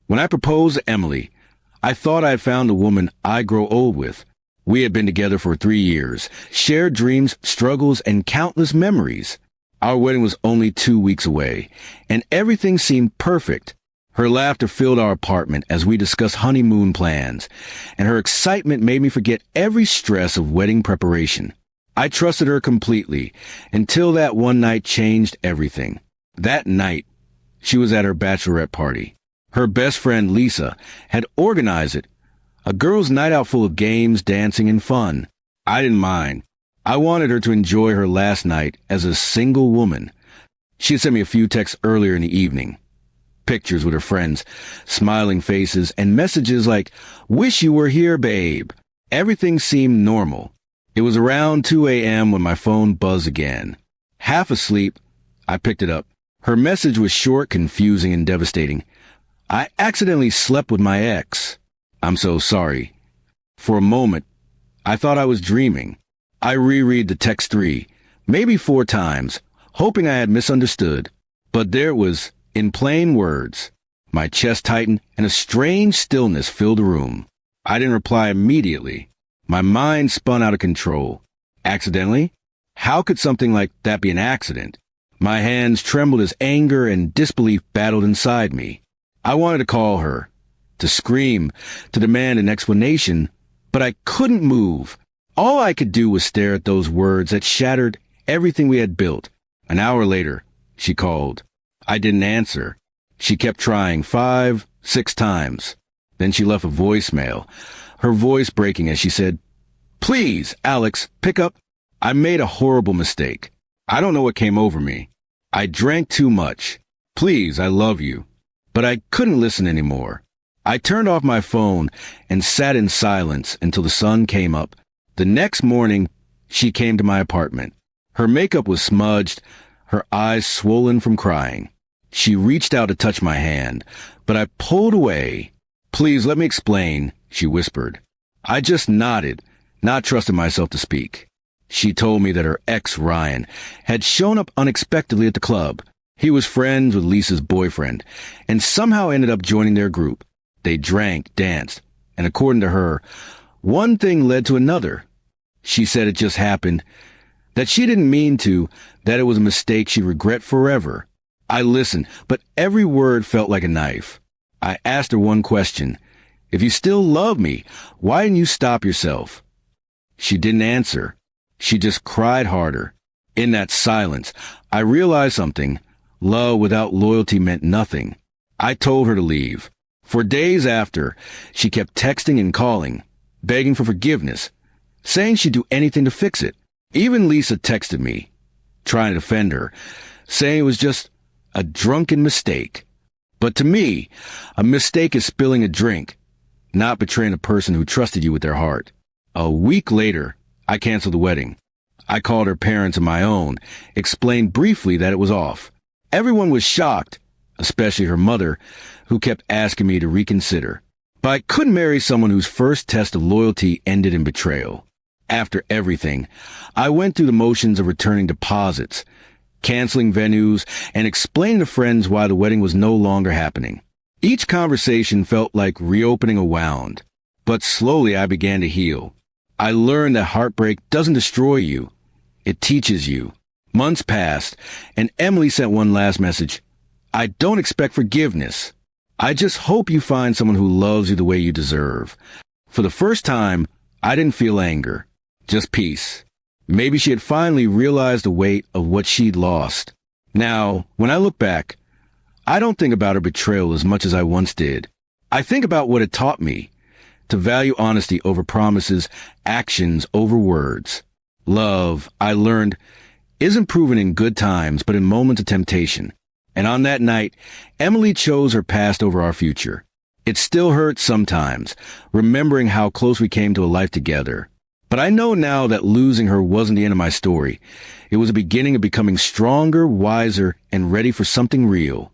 When I proposed to Emily, I thought I had found the woman I'd grow old with. We had been together for 3 years, shared dreams, struggles, and countless memories. Our wedding was only 2 weeks away, and everything seemed perfect. Her laughter filled our apartment as we discussed honeymoon plans, and her excitement made me forget every stress of wedding preparation. I trusted her completely, until that one night changed everything. That night, she was at her bachelorette party. Her best friend, Lisa, had organized it. A girls' night out full of games, dancing, and fun. I didn't mind. I wanted her to enjoy her last night as a single woman. She had sent me a few texts earlier in the evening. Pictures with her friends, smiling faces, and messages like, "Wish you were here, babe." Everything seemed normal. It was around 2 a.m. when my phone buzzed again. Half asleep, I picked it up. Her message was short, confusing, and devastating. "I accidentally slept with my ex. I'm so sorry." For a moment, I thought I was dreaming. I reread the text 3, maybe 4 times, hoping I had misunderstood. But there it was, in plain words. My chest tightened, and a strange stillness filled the room. I didn't reply immediately. My mind spun out of control. Accidentally? How could something like that be an accident? My hands trembled as anger and disbelief battled inside me. I wanted to call her, to scream, to demand an explanation, but I couldn't move. All I could do was stare at those words that shattered everything we had built. An hour later, she called. I didn't answer. She kept trying 5, 6 times. Then she left a voicemail, her voice breaking as she said, "Please, Alex, pick up. I made a horrible mistake. I don't know what came over me. I drank too much. Please, I love you." But I couldn't listen anymore. I turned off my phone and sat in silence until the sun came up. The next morning, she came to my apartment. Her makeup was smudged, her eyes swollen from crying. She reached out to touch my hand, but I pulled away. "Please, let me explain," she whispered. I just nodded, not trusting myself to speak. She told me that her ex, Ryan, had shown up unexpectedly at the club. He was friends with Lisa's boyfriend, and somehow ended up joining their group. They drank, danced, and according to her, one thing led to another. She said it just happened, that she didn't mean to, that it was a mistake she'd regret forever. I listened, but every word felt like a knife. I asked her one question. "If you still love me, why didn't you stop yourself?" She didn't answer. She just cried harder. In that silence, I realized something. Love without loyalty meant nothing. I told her to leave. For days after, she kept texting and calling, begging for forgiveness, saying she'd do anything to fix it. Even Lisa texted me, trying to defend her, saying it was just a drunken mistake. But to me, a mistake is spilling a drink, not betraying a person who trusted you with their heart. A week later, I canceled the wedding. I called her parents and my own, explained briefly that it was off. Everyone was shocked, especially her mother, who kept asking me to reconsider. But I couldn't marry someone whose first test of loyalty ended in betrayal. After everything, I went through the motions of returning deposits, canceling venues, and explaining to friends why the wedding was no longer happening. Each conversation felt like reopening a wound, but slowly I began to heal. I learned that heartbreak doesn't destroy you. It teaches you. Months passed, and Emily sent one last message. "I don't expect forgiveness. I just hope you find someone who loves you the way you deserve." For the first time, I didn't feel anger, just peace. Maybe she had finally realized the weight of what she'd lost. Now, when I look back, I don't think about her betrayal as much as I once did. I think about what it taught me, to value honesty over promises, actions over words. Love, I learned, isn't proven in good times, but in moments of temptation. And on that night, Emily chose her past over our future. It still hurts sometimes, remembering how close we came to a life together. But I know now that losing her wasn't the end of my story. It was the beginning of becoming stronger, wiser, and ready for something real.